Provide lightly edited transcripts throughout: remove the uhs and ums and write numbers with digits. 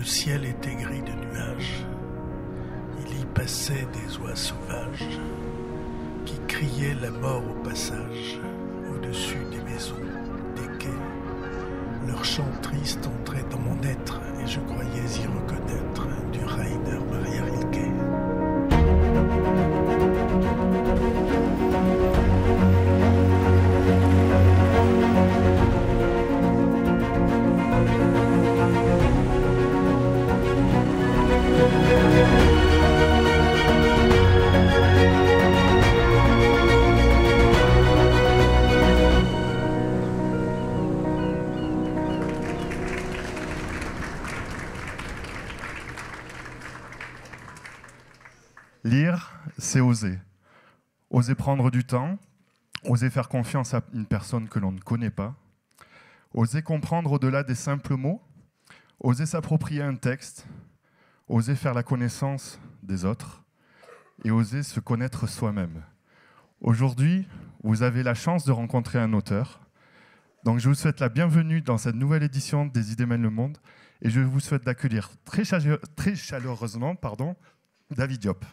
Le ciel était gris de nuages. Il y passait des oies sauvages qui criaient la mort au passage, au-dessus des maisons, des quais. Leur chant triste entrait dans mon être et je croyais y reconnaître du Rainer Maria Rilke. Lire, c'est oser. Oser prendre du temps, oser faire confiance à une personne que l'on ne connaît pas, oser comprendre au-delà des simples mots, oser s'approprier un texte, oser faire la connaissance des autres et oser se connaître soi-même. Aujourd'hui, vous avez la chance de rencontrer un auteur. Donc je vous souhaite la bienvenue dans cette nouvelle édition des Idées mènent le monde et je vous souhaite d'accueillir très chaleureusement David Diop.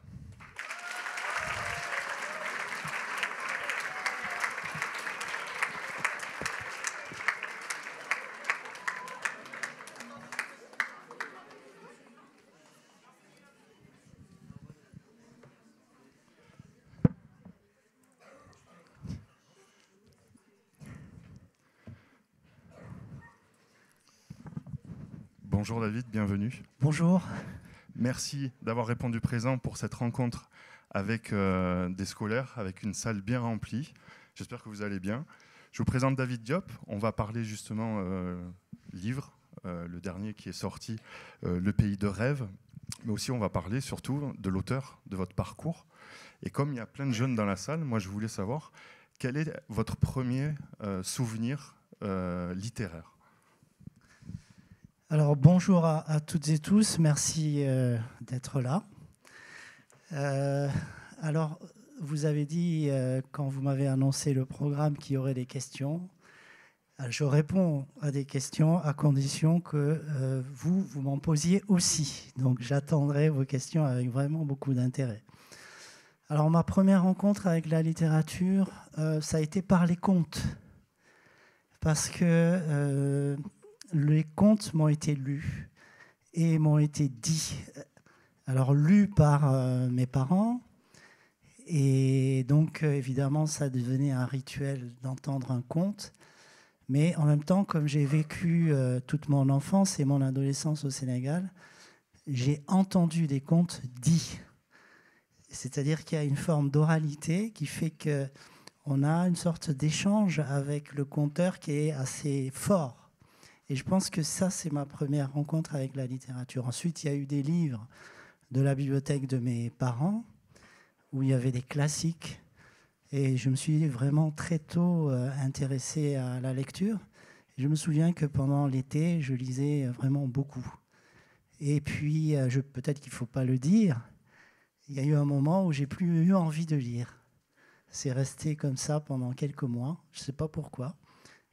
Bonjour David, bienvenue. Bonjour. Merci d'avoir répondu présent pour cette rencontre avec des scolaires, avec une salle bien remplie. J'espère que vous allez bien. Je vous présente David Diop. On va parler justement livre, le dernier qui est sorti, Le pays de rêve. Mais aussi on va parler surtout de l'auteur, de votre parcours. Et comme il y a plein de jeunes dans la salle, moi je voulais savoir quel est votre premier souvenir littéraire. Alors bonjour à toutes et tous, merci d'être là. Alors vous avez dit quand vous m'avez annoncé le programme qu'il y aurait des questions. Je réponds à des questions à condition que vous m'en posiez aussi. Donc j'attendrai vos questions avec vraiment beaucoup d'intérêt. Alors ma première rencontre avec la littérature, ça a été par les contes. Parce que les contes m'ont été lus et m'ont été dits. Alors lus par mes parents. Et donc évidemment ça devenait un rituel d'entendre un conte. Mais en même temps, comme j'ai vécu toute mon enfance et mon adolescence au Sénégal, j'ai entendu des contes dits. C'est-à-dire qu'il y a une forme d'oralité qui fait qu'on a une sorte d'échange avec le conteur qui est assez fort. Et je pense que ça, c'est ma première rencontre avec la littérature. Ensuite, il y a eu des livres de la bibliothèque de mes parents où il y avait des classiques. Et je me suis vraiment très tôt intéressé à la lecture. Et je me souviens que pendant l'été, je lisais vraiment beaucoup. Et puis, peut-être qu'il ne faut pas le dire, il y a eu un moment où j'ai plus eu envie de lire. C'est resté comme ça pendant quelques mois. Je ne sais pas pourquoi.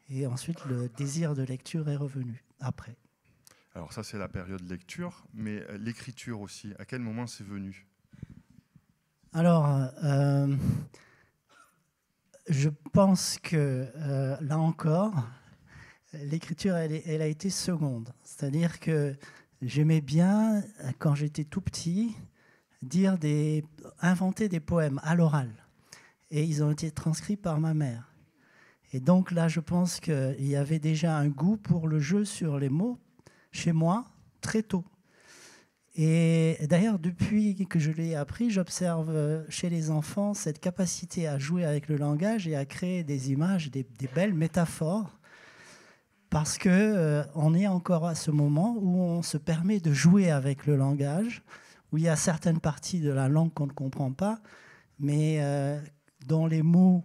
Et ensuite, le désir de lecture est revenu après. Alors ça, c'est la période lecture, mais l'écriture aussi, à quel moment c'est venu ? Alors, je pense que, là encore, l'écriture, elle a été seconde. C'est-à-dire que j'aimais bien, quand j'étais tout petit, inventer des poèmes à l'oral. Et ils ont été transcrits par ma mère. Et donc là, je pense qu'il y avait déjà un goût pour le jeu sur les mots chez moi très tôt. Et d'ailleurs, depuis que je l'ai appris, j'observe chez les enfants cette capacité à jouer avec le langage et à créer des images, des belles métaphores, parce qu'on est encore à ce moment où on se permet de jouer avec le langage, où il y a certaines parties de la langue qu'on ne comprend pas, mais dont les mots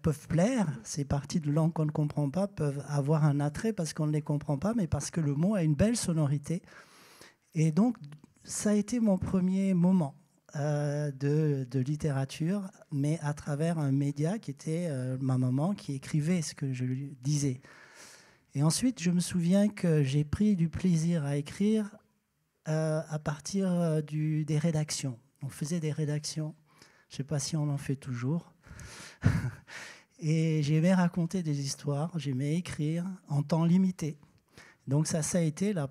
peuvent plaire. Ces parties de langue qu'on ne comprend pas peuvent avoir un attrait parce qu'on ne les comprend pas, mais parce que le mot a une belle sonorité. Et donc, ça a été mon premier moment de littérature, mais à travers un média qui était ma maman, qui écrivait ce que je lui disais. Et ensuite, je me souviens que j'ai pris du plaisir à écrire à partir des rédactions. On faisait des rédactions. Je ne sais pas si on en fait toujours. Et j'aimais raconter des histoires, j'aimais écrire en temps limité. Donc ça a été le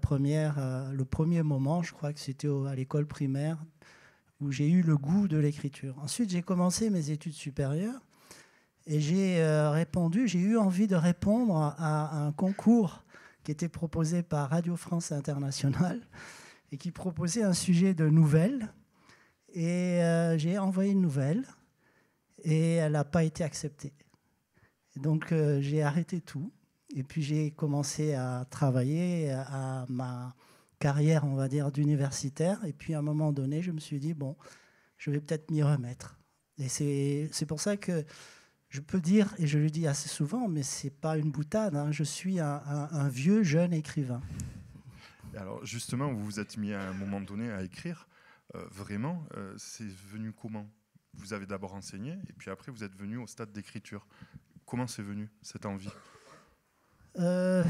premier moment, je crois que c'était à l'école primaire, où j'ai eu le goût de l'écriture. Ensuite, j'ai commencé mes études supérieures et j'ai eu envie de répondre à un concours qui était proposé par Radio France Internationale et qui proposait un sujet de nouvelles. Et j'ai envoyé une nouvelle et elle n'a pas été acceptée. Donc j'ai arrêté tout et puis j'ai commencé à travailler à ma carrière, on va dire, d'universitaire. Et puis à un moment donné, je me suis dit, bon, je vais peut-être m'y remettre. Et c'est pour ça que je peux dire, et je le dis assez souvent, mais ce n'est pas une boutade, hein, je suis un vieux jeune écrivain. Alors justement, vous vous êtes mis à un moment donné à écrire. Vraiment, c'est venu comment ? Vous avez d'abord enseigné et puis après vous êtes venu au stade d'écriture. Comment c'est venu cette envie ? Je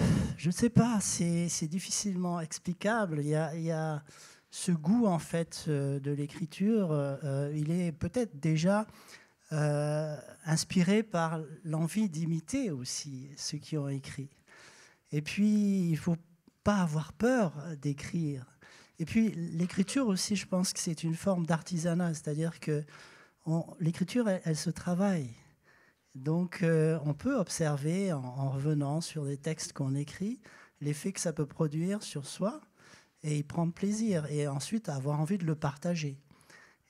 ne sais pas, c'est difficilement explicable. Il y a ce goût en fait de l'écriture. Il est peut-être déjà inspiré par l'envie d'imiter aussi ceux qui ont écrit. Et puis il ne faut pas avoir peur d'écrire. Et puis l'écriture aussi, je pense que c'est une forme d'artisanat, c'est-à-dire que l'écriture, elle se travaille. Donc on peut observer en revenant sur des textes qu'on écrit, l'effet que ça peut produire sur soi et y prendre plaisir et ensuite avoir envie de le partager.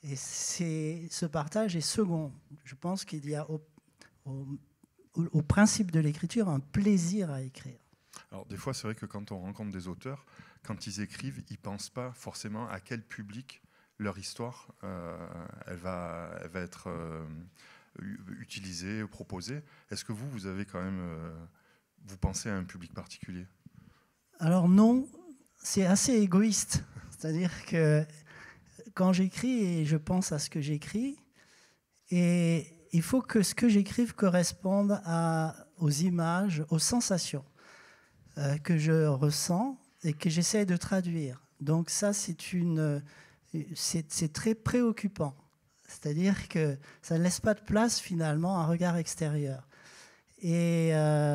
Et ce partage est second. Je pense qu'il y a au principe de l'écriture un plaisir à écrire. Alors des fois, c'est vrai que quand on rencontre des auteurs, quand ils écrivent, ils ne pensent pas forcément à quel public leur histoire elle va être utilisée, proposée. Est-ce que vous avez quand même... vous pensez à un public particulier ? Alors non, c'est assez égoïste. C'est-à-dire que quand j'écris, je pense à ce que j'écris, et il faut que ce que j'écrive corresponde aux images, aux sensations que je ressens et que j'essaie de traduire. Donc ça, c'est très préoccupant. C'est-à-dire que ça ne laisse pas de place finalement à un regard extérieur. Et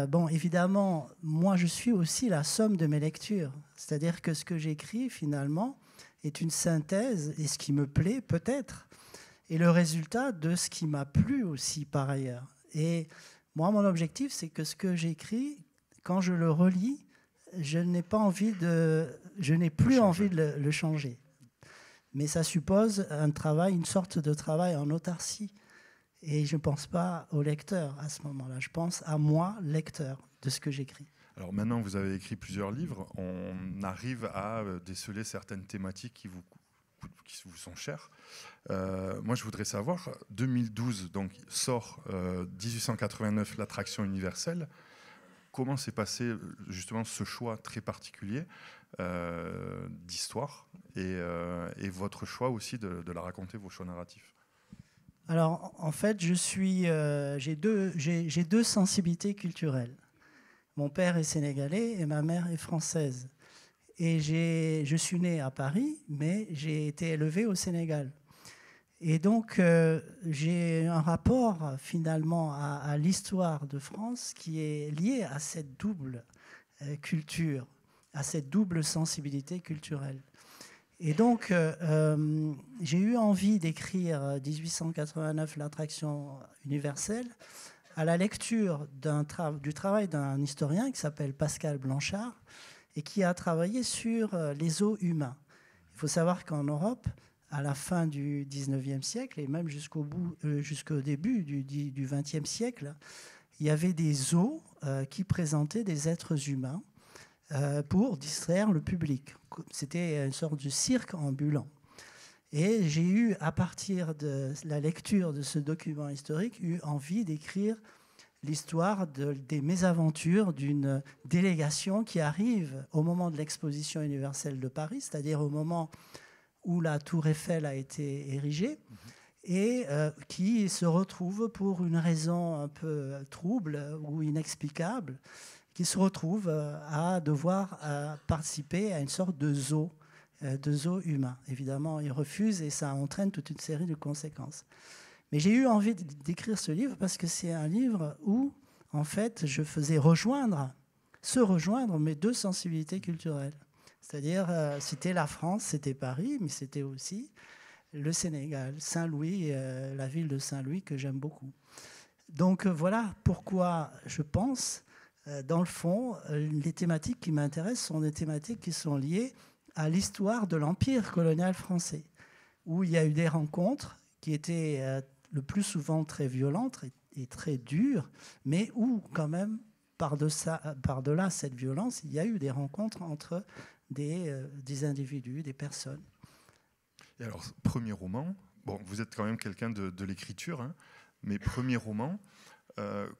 bon, évidemment, moi je suis aussi la somme de mes lectures. C'est-à-dire que ce que j'écris finalement est une synthèse, et ce qui me plaît peut-être, est le résultat de ce qui m'a plu aussi par ailleurs. Et moi, mon objectif, c'est que ce que j'écris, quand je le relis, je n'ai plus envie de le changer. Mais ça suppose un travail, une sorte de travail en autarcie. Et je ne pense pas au lecteur à ce moment-là. Je pense à moi, lecteur, de ce que j'écris. Alors maintenant, vous avez écrit plusieurs livres. On arrive à déceler certaines thématiques qui vous sont chères. Moi, je voudrais savoir, 2012, donc sort 1889, l'attraction universelle. Comment s'est passé justement ce choix très particulier d'histoire et votre choix aussi de la raconter, vos choix narratifs? Alors, en fait, j'ai deux sensibilités culturelles. Mon père est sénégalais et ma mère est française. Et je suis né à Paris, mais j'ai été élevé au Sénégal. Et donc, j'ai un rapport finalement à l'histoire de France qui est lié à cette double culture, à cette double sensibilité culturelle. Et donc, j'ai eu envie d'écrire 1889, l'attraction universelle, à la lecture du travail d'un historien qui s'appelle Pascal Blanchard et qui a travaillé sur les os humains. Il faut savoir qu'en Europe, à la fin du 19e siècle et même jusqu'au début du 20e siècle, il y avait des os qui présentaient des êtres humains pour distraire le public. C'était une sorte de cirque ambulant. Et j'ai eu, à partir de la lecture de ce document historique, envie d'écrire l'histoire des mésaventures d'une délégation qui arrive au moment de l'exposition universelle de Paris, c'est-à-dire au moment où la tour Eiffel a été érigée, et qui se retrouve pour une raison un peu trouble ou inexplicable, qui se retrouve à devoir participer à une sorte de zoo humain. Évidemment, il refuse et ça entraîne toute une série de conséquences. Mais j'ai eu envie d'écrire ce livre parce que c'est un livre où, en fait, je faisais se rejoindre mes deux sensibilités culturelles. C'est-à-dire, c'était la France, c'était Paris, mais c'était aussi le Sénégal, Saint-Louis, la ville de Saint-Louis que j'aime beaucoup. Donc voilà pourquoi je pense, dans le fond, les thématiques qui m'intéressent sont des thématiques qui sont liées à l'histoire de l'empire colonial français, où il y a eu des rencontres qui étaient le plus souvent très violentes et très dures, mais où quand même, par-delà cette violence, il y a eu des rencontres entre des individus, des personnes. Et alors, premier roman, bon, vous êtes quand même quelqu'un de l'écriture, hein, mais premier roman,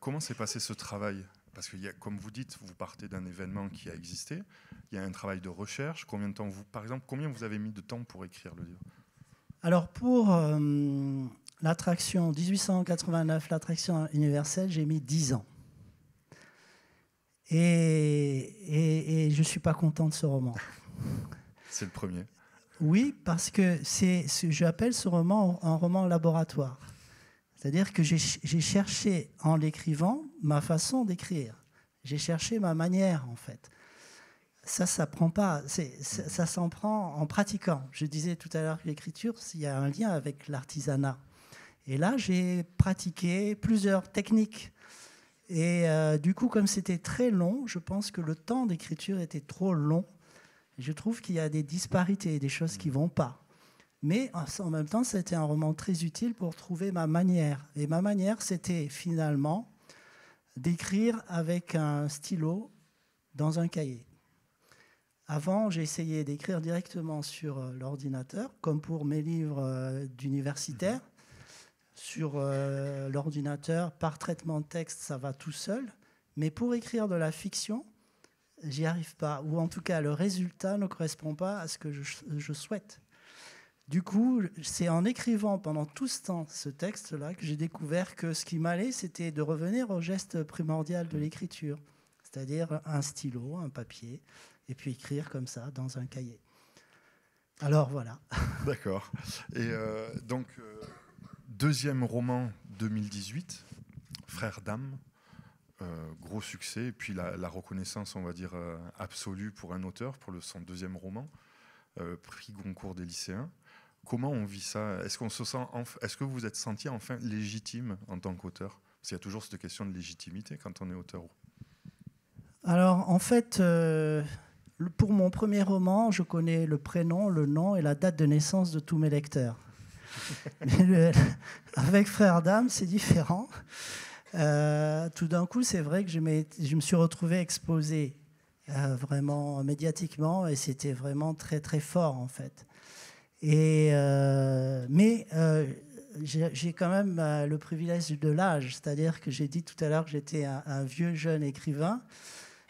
comment s'est passé ce travail ? Parce que, comme vous dites, vous partez d'un événement qui a existé, il y a un travail de recherche. Combien de temps par exemple, combien vous avez mis de temps pour écrire le livre ? Alors, pour l'attraction 1889, l'attraction universelle, j'ai mis 10 ans. Et je ne suis pas content de ce roman. C'est le premier. Oui, parce que j'appelle ce roman un roman laboratoire. C'est-à-dire que j'ai cherché, en l'écrivant, ma façon d'écrire. J'ai cherché ma manière, en fait. Ça s'apprend pas. Ça s'en prend en pratiquant. Je disais tout à l'heure que l'écriture, il y a un lien avec l'artisanat. Et là, j'ai pratiqué plusieurs techniques. Et du coup, comme c'était très long, je pense que le temps d'écriture était trop long. Je trouve qu'il y a des disparités, des choses qui ne vont pas. Mais en même temps, c'était un roman très utile pour trouver ma manière. Et ma manière, c'était finalement d'écrire avec un stylo dans un cahier. Avant, j'ai essayé d'écrire directement sur l'ordinateur, comme pour mes livres d'universitaire. Sur l'ordinateur, par traitement de texte, ça va tout seul. Mais pour écrire de la fiction, j'y arrive pas. Ou en tout cas, le résultat ne correspond pas à ce que je souhaite. Du coup, c'est en écrivant pendant tout ce temps ce texte-là que j'ai découvert que ce qui m'allait, c'était de revenir au geste primordial de l'écriture, c'est-à-dire un stylo, un papier, et puis écrire comme ça dans un cahier. Alors voilà. D'accord. Et donc, deuxième roman 2018, Frères d'âme, gros succès, et puis la reconnaissance, on va dire, absolue pour un auteur, pour son deuxième roman, prix Goncourt des lycéens. Comment on vit ça ? Est-ce que vous vous êtes senti enfin légitime en tant qu'auteur ? Parce qu'il y a toujours cette question de légitimité quand on est auteur. Alors, en fait, pour mon premier roman, je connais le prénom, le nom et la date de naissance de tous mes lecteurs. Mais avec Frères d'âme, c'est différent. Tout d'un coup, c'est vrai que je me suis retrouvé exposé vraiment médiatiquement et c'était vraiment très, très fort, en fait. Mais j'ai quand même le privilège de l'âge, c'est-à-dire que j'ai dit tout à l'heure que j'étais un vieux jeune écrivain.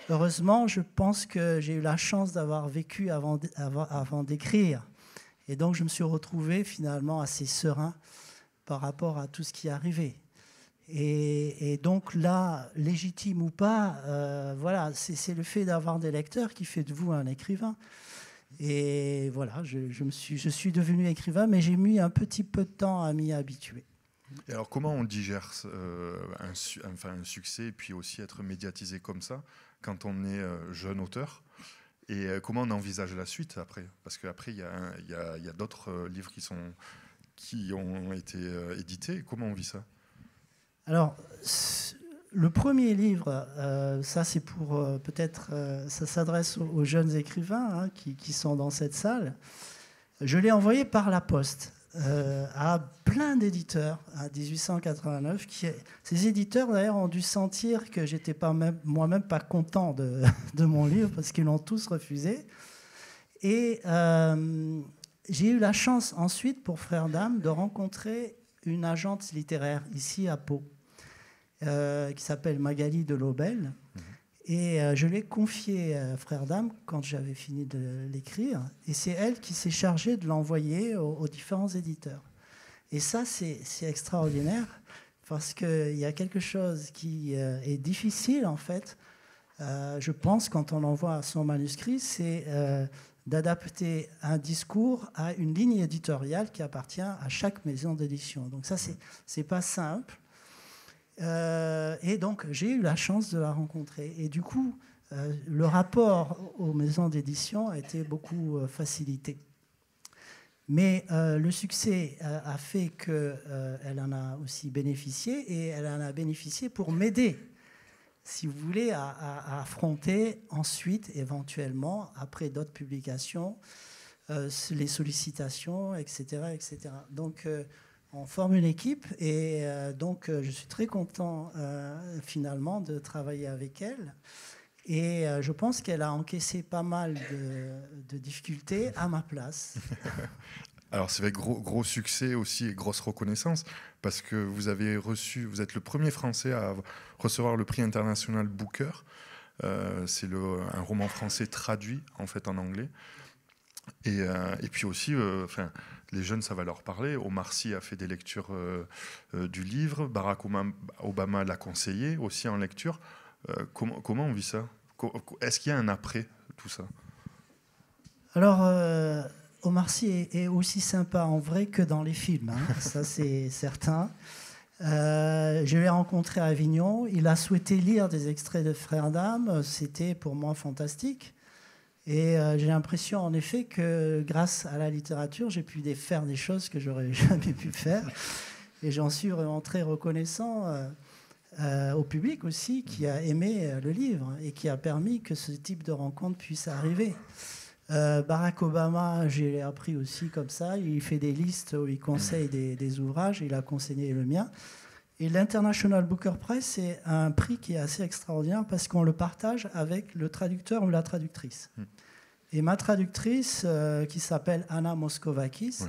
Heureusement, je pense que j'ai eu la chance d'avoir vécu avant d'écrire. Et donc, je me suis retrouvé finalement assez serein par rapport à tout ce qui arrivait. Et donc là, légitime ou pas, voilà, c'est le fait d'avoir des lecteurs qui fait de vous un écrivain. Et voilà, je suis devenu écrivain, mais j'ai mis un petit peu de temps à m'y habituer. Et alors, comment on digère un succès et puis aussi être médiatisé comme ça quand on est jeune auteur ? Et comment on envisage la suite après ? Parce qu'après, il y a d'autres livres qui ont été édités. Comment on vit ça ? Alors, le premier livre, ça c'est pour peut-être, ça s'adresse aux jeunes écrivains qui sont dans cette salle. Je l'ai envoyé par la poste à plein d'éditeurs à 1889. Ces éditeurs d'ailleurs ont dû sentir que j'étais moi-même pas content de mon livre parce qu'ils l'ont tous refusé. Et j'ai eu la chance ensuite pour Frères d'âme de rencontrer une agente littéraire ici à Pau. Qui s'appelle Magali de Lobel. Et je l'ai confié à Frères d'âme quand j'avais fini de l'écrire. Et c'est elle qui s'est chargée de l'envoyer aux différents éditeurs. Et ça, c'est extraordinaire parce qu'il y a quelque chose qui est difficile, en fait, je pense, quand on envoie son manuscrit, c'est d'adapter un discours à une ligne éditoriale qui appartient à chaque maison d'édition. Donc ça, c'est pas simple. Et donc, j'ai eu la chance de la rencontrer. Et du coup, le rapport aux maisons d'édition a été beaucoup facilité. Mais le succès a fait qu'elle en a aussi bénéficié, et elle en a bénéficié pour m'aider, si vous voulez, à affronter ensuite, éventuellement, après d'autres publications, les sollicitations, etc. etc. Donc, on forme une équipe, et donc je suis très content, finalement, de travailler avec elle. Et je pense qu'elle a encaissé pas mal de difficultés à ma place. Alors c'est avec gros succès aussi et grosse reconnaissance, parce que vous êtes le premier Français à recevoir le prix international Booker. C'est un roman français traduit en fait en anglais. Et puis aussi, les jeunes, ça va leur parler. Omar Sy a fait des lectures du livre. Barack Obama l'a conseillé aussi en lecture. Comment on vit ça? Est-ce qu'il y a un après tout ça? Alors, Omar Sy est aussi sympa en vrai que dans les films, hein. Ça c'est certain. Je l'ai rencontré à Avignon. Il a souhaité lire des extraits de Frères d'âme. C'était pour moi fantastique. Et j'ai l'impression en effet que grâce à la littérature, j'ai pu faire des choses que j'aurais jamais pu faire. Et j'en suis vraiment très reconnaissant au public aussi, qui a aimé le livre et qui a permis que ce type de rencontre puisse arriver. Barack Obama, j'ai appris aussi comme ça. Il fait des listes où il conseille des ouvrages. Il a conseillé le mien. Et l'International Booker Prize, c'est un prix qui est assez extraordinaire parce qu'on le partage avec le traducteur ou la traductrice. Et ma traductrice, qui s'appelle Anna Moskovakis,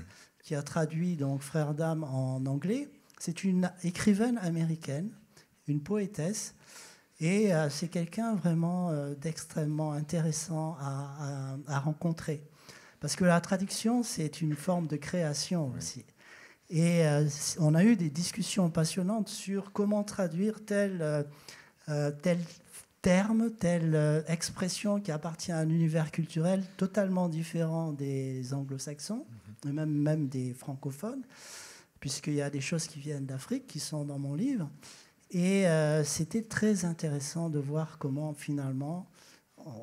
qui a traduit donc Frères d'âme en anglais, c'est une écrivaine américaine, une poétesse. Et c'est quelqu'un vraiment d'extrêmement intéressant à rencontrer. Parce que la traduction, c'est une forme de création aussi. Et on a eu des discussions passionnantes sur comment traduire tel terme, telle expression qui appartient à un univers culturel totalement différent des anglo-saxons, et même des francophones, puisqu'il y a des choses qui viennent d'Afrique, qui sont dans mon livre. Et c'était très intéressant de voir comment finalement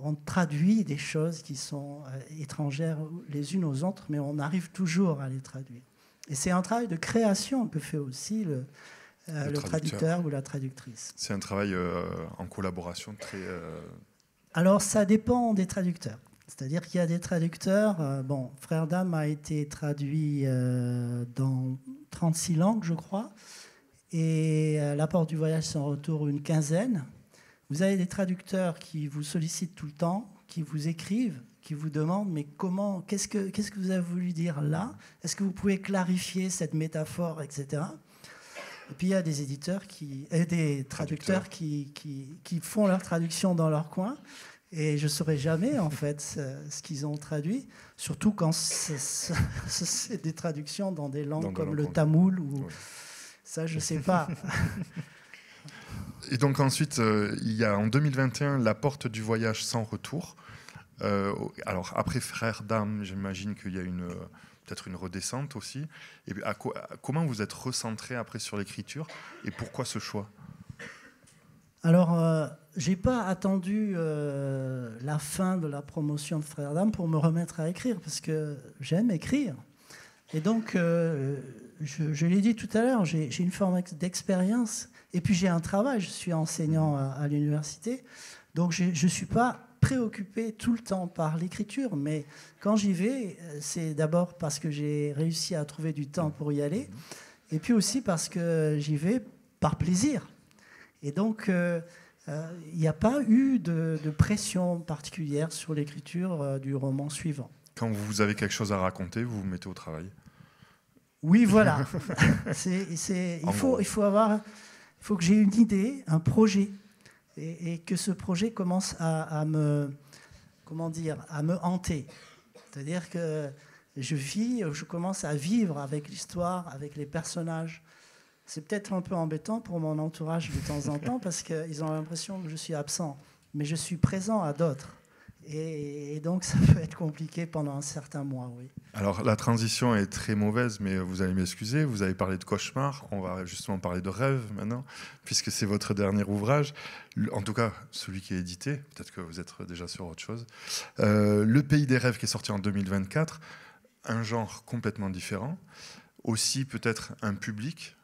on traduit des choses qui sont étrangères les unes aux autres, mais on arrive toujours à les traduire. Et c'est un travail de création que fait aussi le traducteur ou la traductrice. C'est un travail en collaboration très... Alors ça dépend des traducteurs. C'est-à-dire qu'il y a des traducteurs... Frères d'âme a été traduit dans 36 langues, je crois. Et La Porte du voyage sans retour, une quinzaine. Vous avez des traducteurs qui vous sollicitent tout le temps, qui vous écrivent, qui vous demandent mais comment, qu'est-ce que vous avez voulu dire là? Est-ce que vous pouvez clarifier cette métaphore, etc. Et puis il y a des éditeurs des traducteurs qui font leur traduction dans leur coin. Et je ne saurais jamais en fait ce qu'ils ont traduit, surtout quand c'est des traductions dans des langues comme le tamoul ou... Oui. Ça, je ne sais pas. Et donc ensuite, il y a en 2021 La Porte du voyage sans retour. Alors après Frères d'âme, j'imagine qu'il y a peut-être une redescente aussi. Et comment vous êtes recentré après sur l'écriture et pourquoi ce choix? Alors, je n'ai pas attendu la fin de la promotion de Frères d'âme pour me remettre à écrire, parce que j'aime écrire. Et donc, je l'ai dit tout à l'heure, j'ai une forme d'expérience. Et puis, j'ai un travail, je suis enseignant à l'université. Donc, je ne suis pas préoccupé tout le temps par l'écriture. Mais quand j'y vais, c'est d'abord parce que j'ai réussi à trouver du temps pour y aller. Et puis aussi parce que j'y vais par plaisir. Et donc, il n'y a pas eu de pression particulière sur l'écriture du roman suivant. Quand vous avez quelque chose à raconter, vous vous mettez au travail? Oui, voilà. Il faut que j'ai une idée, un projet, et que ce projet commence à me hanter. C'est-à-dire que je commence à vivre avec l'histoire, avec les personnages. C'est peut-être un peu embêtant pour mon entourage de temps en temps parce qu'ils ont l'impression que je suis absent. mais je suis présent à d'autres. Et donc, ça peut être compliqué pendant un certain mois, oui. Alors, la transition est très mauvaise, mais vous allez m'excuser. Vous avez parlé de cauchemar. On va justement parler de rêve maintenant, puisque c'est votre dernier ouvrage. En tout cas, celui qui est édité. Peut-être que vous êtes déjà sur autre chose. Le pays des rêves, qui est sorti en 2024. Un genre complètement différent. Aussi, peut-être un public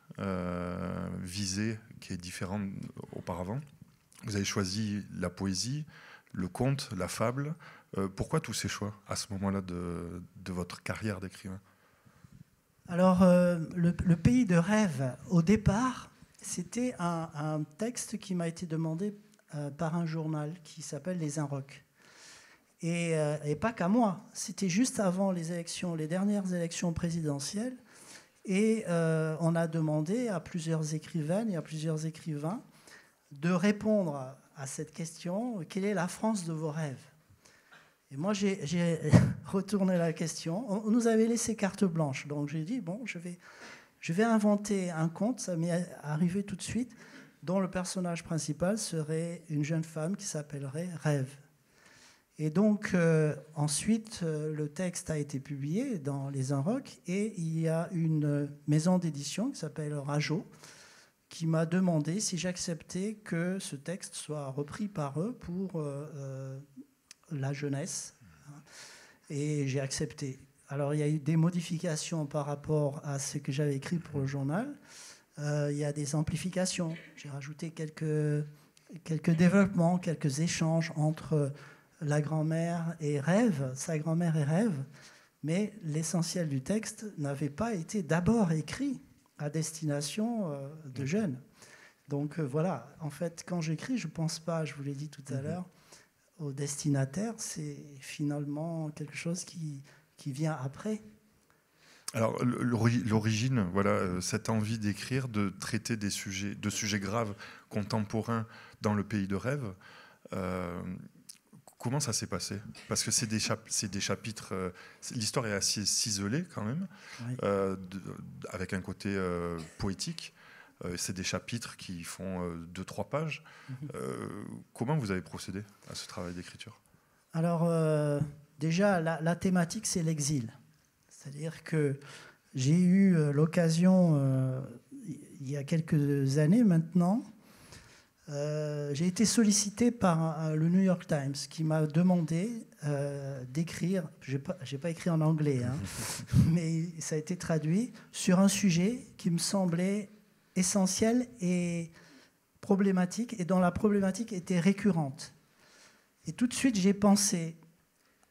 visé qui est différent auparavant. Vous avez choisi la poésie, le conte, la fable. Pourquoi tous ces choix à ce moment-là de votre carrière d'écrivain? Alors, le pays de rêve, au départ, c'était un texte qui m'a été demandé par un journal qui s'appelle Les Inrocks. Et pas qu'à moi, c'était juste avant les élections, les dernières élections présidentielles. Et on a demandé à plusieurs écrivaines et à plusieurs écrivains de répondre à cette question: quelle est la France de vos rêves? Et moi, j'ai retourné la question. On nous avait laissé carte blanche. Donc j'ai dit, bon, je vais inventer un conte, ça m'est arrivé tout de suite, dont le personnage principal serait une jeune femme qui s'appellerait Rêve. Et donc, ensuite, le texte a été publié dans Les Inrocks, et il y a une maison d'édition qui s'appelle Rajo, qui m'a demandé si j'acceptais que ce texte soit repris par eux pour la jeunesse. Et j'ai accepté. Alors, il y a eu des modifications par rapport à ce que j'avais écrit pour le journal. Il y a des amplifications. J'ai rajouté quelques développements, quelques échanges entre la grand-mère et Rêve, sa grand-mère et Rêve. Mais l'essentiel du texte n'avait pas été d'abord écrit à destination de jeunes. Donc voilà, en fait, quand j'écris, je ne pense pas, je vous l'ai dit tout à l'heure, au destinataire. C'est finalement quelque chose qui vient après. Alors, l'origine, voilà, cette envie d'écrire, de traiter de sujets graves, contemporains dans le pays de rêve, comment ça s'est passé? Parce que c'est des chapitres... l'histoire est assez ciselée quand même, oui. Avec un côté poétique. C'est des chapitres qui font 2-3 pages. Comment vous avez procédé à ce travail d'écriture? Alors, déjà, la thématique, c'est l'exil. C'est-à-dire que j'ai eu l'occasion, il y a quelques années maintenant, j'ai été sollicité par le New York Times qui m'a demandé d'écrire, je n'ai pas écrit en anglais, hein, mais ça a été traduit, sur un sujet qui me semblait essentiel et problématique, et dont la problématique était récurrente. Et tout de suite, j'ai pensé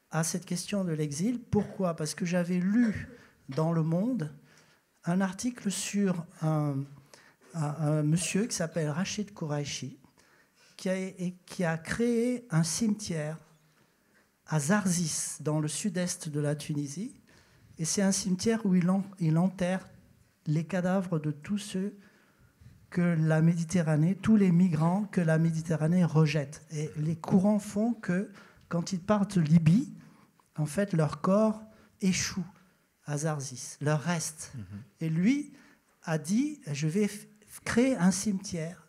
à cette question de l'exil. Pourquoi? Parce que j'avais lu dans Le Monde un article sur un monsieur qui s'appelle Rachid Kouraïchi, qui a créé un cimetière à Zarzis, dans le sud-est de la Tunisie. Et c'est un cimetière où il enterre les cadavres de tous ceux que la Méditerranée, tous les migrants que la Méditerranée rejette. Et les courants font que, quand ils partent de Libye, en fait, leur corps échoue à Zarzis, leur reste. Et lui a dit, je vais créer un cimetière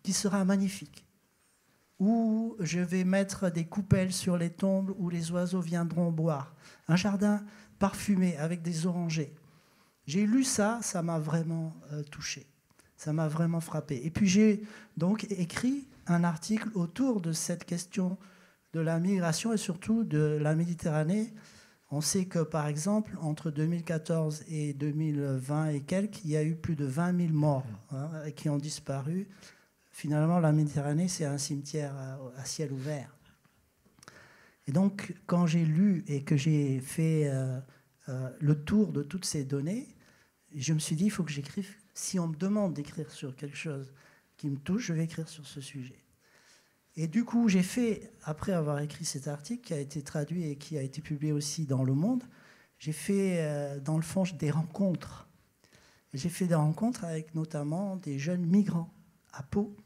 qui sera magnifique, où je vais mettre des coupelles sur les tombes où les oiseaux viendront boire, un jardin parfumé avec des orangers. J'ai lu ça, ça m'a vraiment touché. Ça m'a vraiment frappé. Et puis j'ai donc écrit un article autour de cette question de la migration et surtout de la Méditerranée. On sait que, par exemple, entre 2014 et 2020 et quelques, il y a eu plus de 20 000 morts qui ont disparu. Finalement, la Méditerranée, c'est un cimetière à ciel ouvert. Et donc, quand j'ai lu et que j'ai fait le tour de toutes ces données, je me suis dit, il faut que j'écrive. Si on me demande d'écrire sur quelque chose qui me touche, je vais écrire sur ce sujet. Et du coup, j'ai fait, après avoir écrit cet article qui a été traduit et qui a été publié aussi dans Le Monde, j'ai fait, dans le fond, des rencontres. J'ai fait des rencontres avec notamment des jeunes migrants à Pau,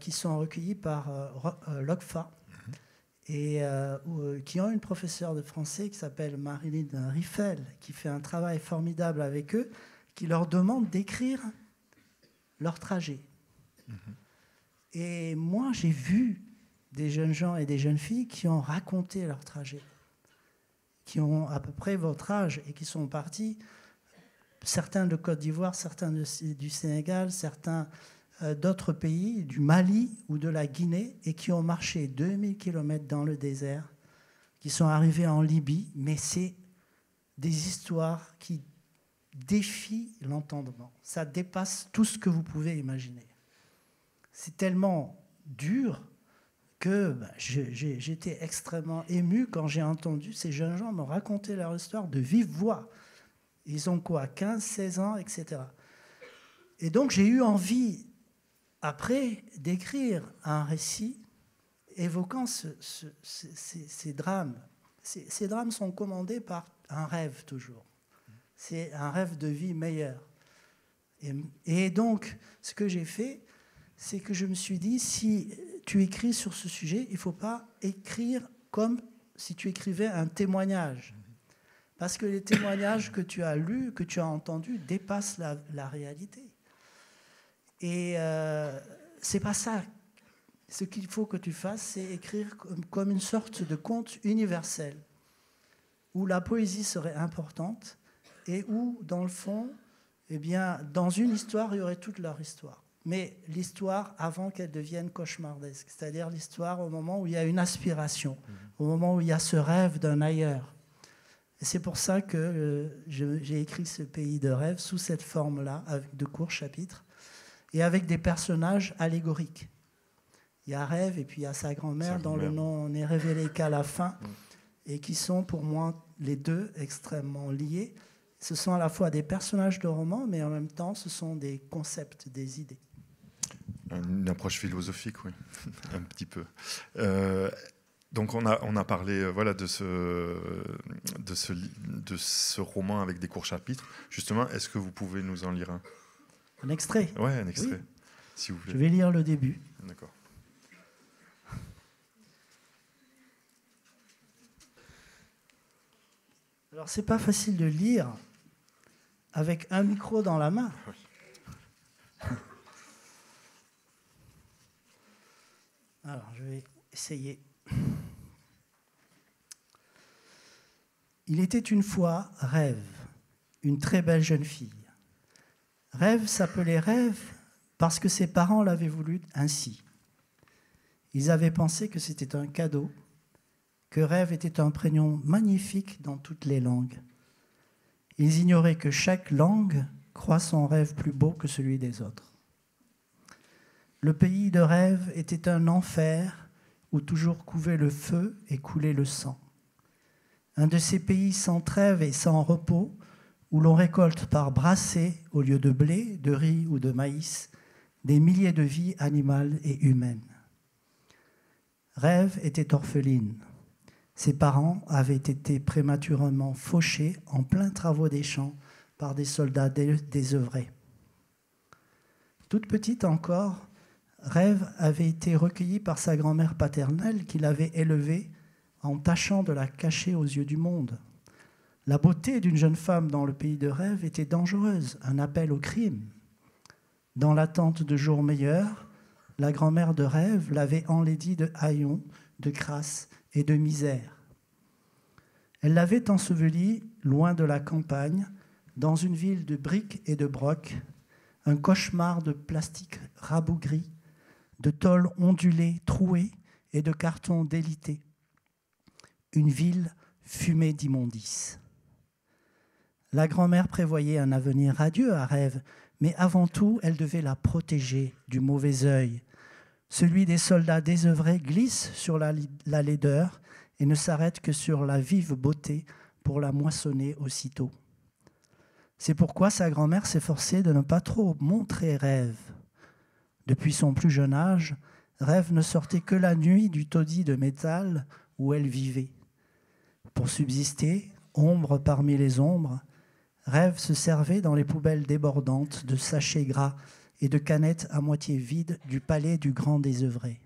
qui sont recueillis par l'OCFA, et qui ont une professeure de français qui s'appelle Marilyn Riffel, qui fait un travail formidable avec eux, qui leur demande d'écrire leur trajet. Et moi, j'ai vu des jeunes gens et des jeunes filles qui ont raconté leur trajet, qui ont à peu près votre âge et qui sont partis, certains de Côte d'Ivoire, certains du Sénégal, certains d'autres pays, du Mali ou de la Guinée, et qui ont marché 2000 km dans le désert, qui sont arrivés en Libye, mais c'est des histoires qui défient l'entendement. Ça dépasse tout ce que vous pouvez imaginer. C'est tellement dur que j'étais extrêmement ému quand j'ai entendu ces jeunes gens me raconter leur histoire de vive voix. Ils ont quoi, 15, 16 ans, etc. Et donc j'ai eu envie, après, d'écrire un récit évoquant ces drames. Ces drames sont commandés par un rêve, toujours. C'est un rêve de vie meilleure. Et donc, ce que j'ai fait, c'est que je me suis dit, si tu écris sur ce sujet, il ne faut pas écrire comme si tu écrivais un témoignage. Parce que les témoignages que tu as lus, que tu as entendus, dépassent la réalité. Et c'est pas ça. Ce qu'il faut que tu fasses, c'est écrire comme une sorte de conte universel, où la poésie serait importante et où, dans le fond, eh bien, dans une histoire, il y aurait toute leur histoire. Mais l'histoire avant qu'elle devienne cauchemardesque, c'est-à-dire l'histoire au moment où il y a une aspiration, au moment où il y a ce rêve d'un ailleurs. Et c'est pour ça que j'ai écrit ce pays de rêve sous cette forme-là, avec de courts chapitres, et avec des personnages allégoriques. Il y a Rêve et puis il y a sa grand-mère, dont le nom n'est révélé qu'à la fin, et qui sont pour moi les deux extrêmement liés. Ce sont à la fois des personnages de romans, mais en même temps, ce sont des concepts, des idées. Une approche philosophique, oui, un petit peu. Donc on a parlé voilà, de ce roman avec des courts chapitres. Justement, est-ce que vous pouvez nous en lire un ? Un extrait ? Oui, un extrait, oui. Si vous voulez. Je vais lire le début. D'accord. Alors, c'est pas facile de lire avec un micro dans la main. Oui. Alors, je vais essayer. Il était une fois Rêve, une très belle jeune fille. Rêve s'appelait Rêve parce que ses parents l'avaient voulu ainsi. Ils avaient pensé que c'était un cadeau, que Rêve était un prénom magnifique dans toutes les langues. Ils ignoraient que chaque langue croit son rêve plus beau que celui des autres. Le pays de Rêve était un enfer où toujours couvait le feu et coulait le sang. Un de ces pays sans trêve et sans repos, où l'on récolte par brassées, au lieu de blé, de riz ou de maïs, des milliers de vies animales et humaines. Rêve était orpheline. Ses parents avaient été prématurément fauchés en plein travaux des champs par des soldats désœuvrés. Toute petite encore, Rêve avait été recueillie par sa grand-mère paternelle qui l'avait élevée en tâchant de la cacher aux yeux du monde. La beauté d'une jeune femme dans le pays de Rêve était dangereuse, un appel au crime. Dans l'attente de jours meilleurs, la grand-mère de Rêve l'avait enlaidie de haillons, de crasse et de misère. Elle l'avait ensevelie loin de la campagne, dans une ville de briques et de brocs, un cauchemar de plastique rabougri, de tôle ondulée, trouée et de carton délité. Une ville fumée d'immondices. La grand-mère prévoyait un avenir radieux à Rêve, mais avant tout, elle devait la protéger du mauvais œil. Celui des soldats désœuvrés glisse sur la laideur et ne s'arrête que sur la vive beauté pour la moissonner aussitôt. C'est pourquoi sa grand-mère s'efforçait de ne pas trop montrer Rêve. Depuis son plus jeune âge, Rêve ne sortait que la nuit du taudis de métal où elle vivait. Pour subsister, ombre parmi les ombres, Rêve se servait dans les poubelles débordantes de sachets gras et de canettes à moitié vides du palais du grand désœuvré.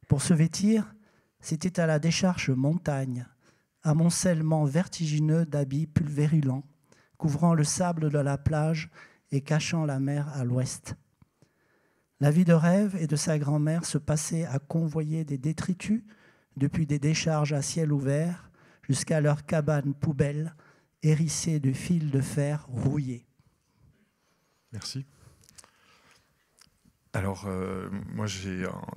Pour se vêtir, c'était à la décharge montagne, amoncellement vertigineux d'habits pulvérulents, couvrant le sable de la plage et cachant la mer à l'ouest. La vie de rêve et de sa grand-mère se passait à convoyer des détritus depuis des décharges à ciel ouvert jusqu'à leur cabane poubelle hérissée de fils de fer rouillés. Merci. Alors, moi,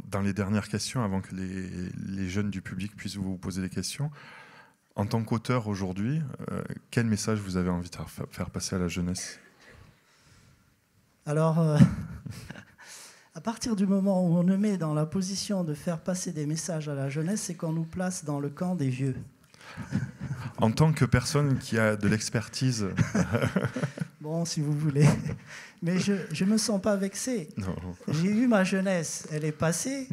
dans les dernières questions, avant que les jeunes du public puissent vous poser des questions, en tant qu'auteur aujourd'hui, quel message vous avez envie de faire passer à la jeunesse ? Alors, à partir du moment où on nous met dans la position de faire passer des messages à la jeunesse, c'est qu'on nous place dans le camp des vieux. En tant que personne qui a de l'expertise... Bon, si vous voulez. Mais je ne me sens pas vexé. Non. J'ai eu ma jeunesse, elle est passée.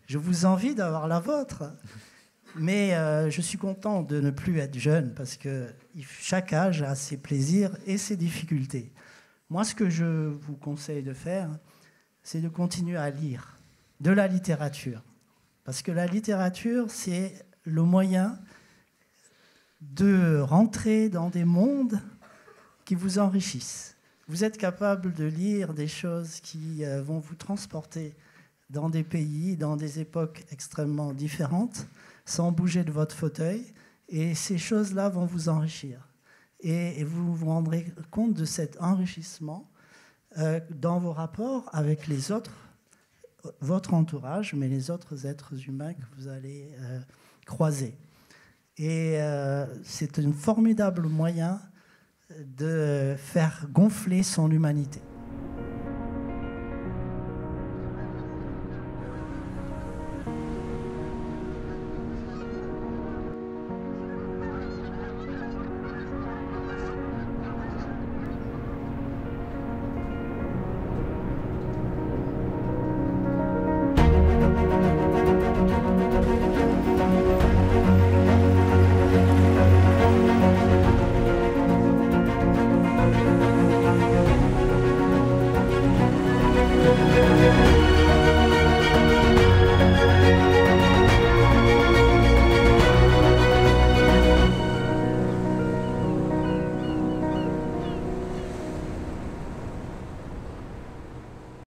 Je vous envie d'avoir la vôtre. Mais je suis content de ne plus être jeune parce que chaque âge a ses plaisirs et ses difficultés. Moi, ce que je vous conseille de faire, c'est de continuer à lire de la littérature. Parce que la littérature, c'est le moyen de rentrer dans des mondes qui vous enrichissent. Vous êtes capable de lire des choses qui vont vous transporter dans des pays, dans des époques extrêmement différentes, sans bouger de votre fauteuil, et ces choses-là vont vous enrichir. Et vous vous rendrez compte de cet enrichissement dans vos rapports avec les autres, votre entourage, mais les autres êtres humains que vous allez croiser. Et c'est un formidable moyen de faire gonfler son humanité.